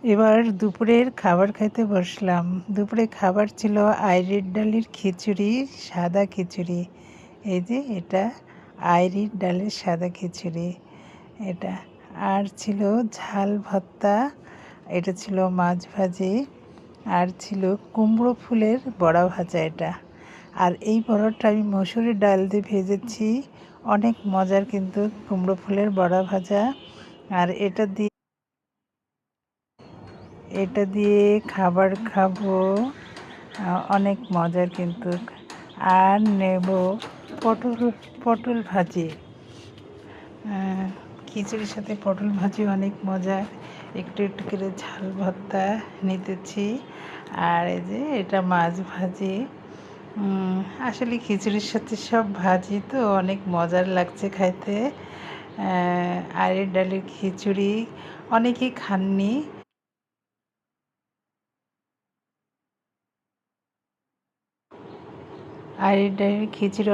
এবার দুপুরের খাবার খাইতে বসলাম। দুপুরে খাবার ছিল আইড়ির ডালের খিচুড়ি, সাদা খিচুড়ি। এই যে এটা আইড়ির ডালের সাদা খিচুড়ি এটা। আর ছিল ঝাল ভর্তা, এটা ছিল মাছ ভাজি, আর ছিল কুমড়ো ফুলের বড়া ভাজা এটা। আর এই বড়াটা আমি মসুরের ডাল দিয়ে ভেজেছি, অনেক মজার কিন্তু কুমড়ো ফুলের বড়া ভাজা। আর এটা দিয়ে খাবার খাবো, অনেক মজার কিন্তু। আর নেব পটল পটল ভাজি। খিচুড়ির সাথে পটল ভাজি অনেক মজার। একটু একটু করে ঝাল ভর্তা নিতেছি। আর এই যে এটা মাছ ভাজি। আসলে খিচুড়ির সাথে সব ভাজি তো অনেক মজার লাগছে খাইতে। আয়ের ডালের খিচুড়ি অনেকেই খাননি। আয়ের ডালের খিচুড়ি